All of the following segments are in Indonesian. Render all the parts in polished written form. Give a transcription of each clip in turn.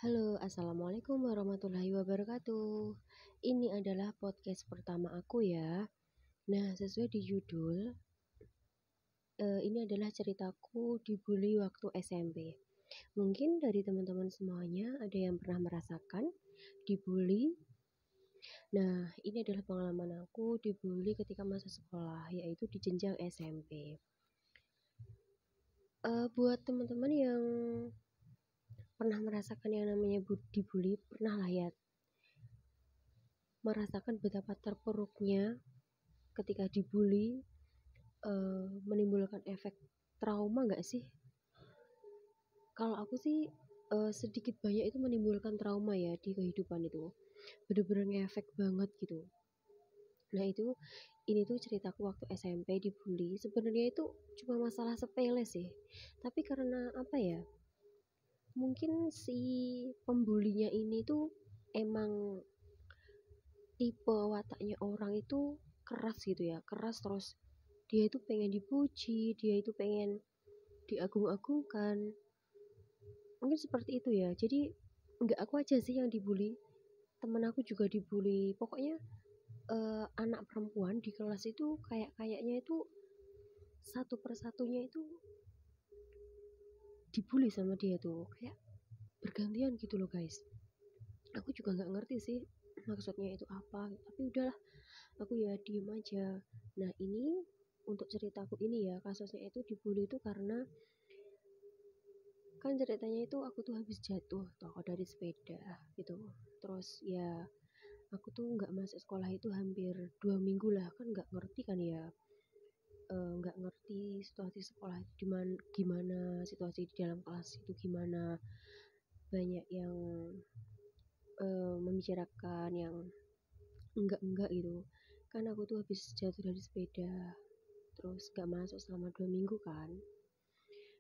Halo, assalamualaikum warahmatullahi wabarakatuh. Ini adalah podcast pertama aku ya. Nah, sesuai di judul, ini adalah ceritaku dibully waktu SMP. Mungkin dari teman-teman semuanya ada yang pernah merasakan dibully. Nah, ini adalah pengalaman aku dibully ketika masa sekolah, yaitu di jenjang SMP. Buat teman-teman yang pernah merasakan yang namanya dibully, pernah lah ya merasakan betapa terpuruknya ketika dibully, menimbulkan efek trauma nggak sih? Kalau aku sih sedikit banyak itu menimbulkan trauma ya di kehidupan itu. Bener-bener ngefek banget gitu. Nah ini tuh ceritaku waktu SMP dibully. Sebenarnya itu cuma masalah sepele sih. Tapi karena apa ya? Mungkin si pembulinya ini tuh emang tipe wataknya orang itu keras gitu ya. Keras terus dia itu pengen dipuji, dia itu pengen diagung-agungkan. Mungkin seperti itu ya. Jadi nggak aku aja sih yang dibully, temen aku juga dibully. Pokoknya anak perempuan di kelas itu kayaknya itu satu persatunya itu dibully sama dia tuh, kayak bergantian gitu loh guys. Aku juga nggak ngerti sih maksudnya itu apa, tapi udahlah, aku ya diem aja. Nah ini untuk ceritaku ini ya, kasusnya itu dibully itu karena kan ceritanya itu aku tuh habis jatuh toh dari sepeda gitu. Terus ya aku tuh nggak masuk sekolah itu hampir 2 minggu lah, kan nggak ngerti kan ya, nggak ngerti situasi sekolah itu gimana, situasi di dalam kelas itu gimana, banyak yang membicarakan yang enggak gitu. Kan aku tuh habis jatuh dari sepeda, terus nggak masuk selama 2 minggu kan.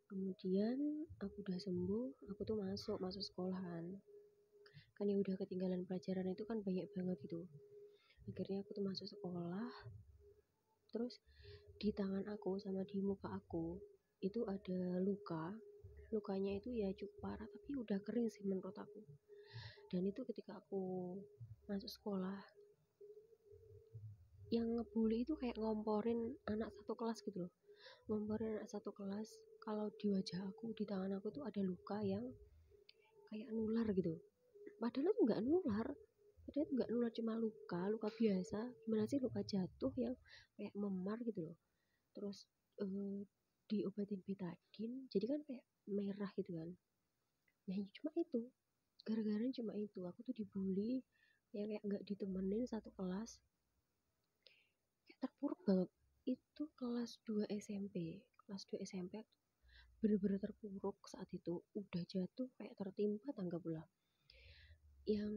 Kemudian aku udah sembuh, aku tuh masuk sekolahan. Kan ya udah ketinggalan pelajaran itu kan banyak banget gitu. Akhirnya aku tuh masuk sekolah, terus di tangan aku sama di muka aku itu ada lukanya itu ya cukup parah tapi udah kering sih menurut aku. Dan itu ketika aku masuk sekolah, yang ngebully itu kayak ngomporin anak satu kelas gitu loh, ngomporin anak satu kelas kalau di wajah aku, di tangan aku tuh ada luka yang kayak nular gitu. Padahal itu nggak nular, cuma luka biasa. Gimana sih, luka jatuh yang kayak memar gitu loh. Terus eh, diobatin betadin jadi kan kayak merah gitu kan. Nah cuma itu, gara-gara cuma itu aku tuh dibully yang kayak nggak ditemenin satu kelas, kayak terpuruk banget. Itu kelas 2 SMP bener-bener terpuruk saat itu, udah jatuh kayak tertimpa tangga pula, yang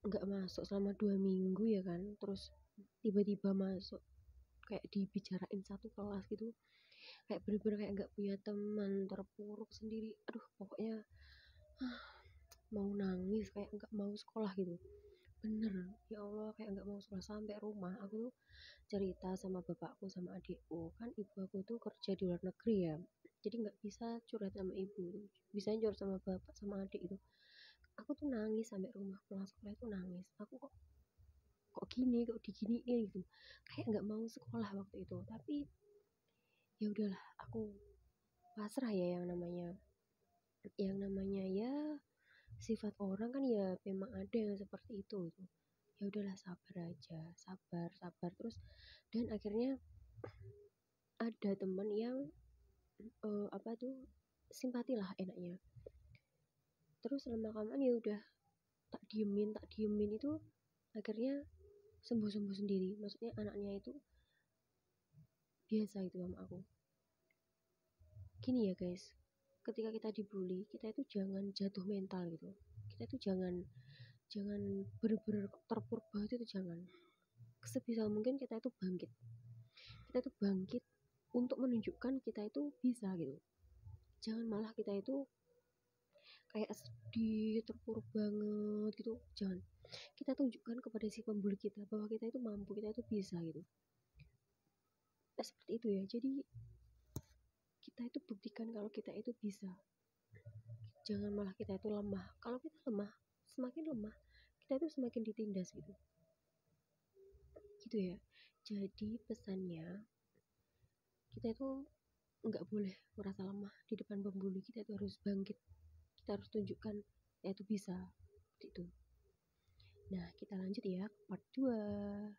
nggak masuk selama 2 minggu ya kan. Terus tiba-tiba masuk, kayak dibicarain satu kelas gitu, kayak bener-bener kayak nggak punya teman, terpuruk sendiri. Aduh pokoknya mau nangis, kayak nggak mau sekolah gitu. Bener, ya Allah, kayak nggak mau sekolah. Sampai rumah aku tuh cerita sama bapakku sama adikku, kan ibu aku tuh kerja di luar negeri ya, jadi nggak bisa curhat sama ibu, bisa curhat sama bapak sama adik itu. Aku tuh nangis sampai rumah, pulang sekolah itu nangis. Aku kok gini, kok diginiin gitu, kayak nggak mau sekolah waktu itu. Tapi ya udahlah, aku pasrah ya, yang namanya ya sifat orang kan ya memang ada yang seperti itu. Ya udahlah, sabar aja, sabar sabar terus. Dan akhirnya ada teman yang apa tuh, simpati lah enaknya. Terus lama kelamaan ya udah, tak diemin itu, akhirnya sembuh sembuh sendiri. Maksudnya anaknya itu biasa itu sama aku. Gini ya guys, ketika kita dibully, kita itu jangan jatuh mental gitu. Kita itu jangan jangan bener-bener terpuruk banget, itu jangan. Sebisa mungkin kita itu bangkit, kita itu bangkit untuk menunjukkan kita itu bisa gitu. Jangan malah kita itu kayak sedih, terpuruk banget gitu, jangan. Kita tunjukkan kepada si pembuli kita bahwa kita itu mampu, kita itu bisa gitu. Nah, seperti itu ya. Jadi kita itu buktikan kalau kita itu bisa. jangan malah kita itu lemah. Kalau kita lemah, semakin lemah, kita itu semakin ditindas gitu. Gitu ya. Jadi pesannya, kita itu nggak boleh merasa lemah di depan pembuli. Kita itu harus bangkit. Kita harus tunjukkan, ya itu bisa. Gitu. Nah, kita lanjut ya ke part 2.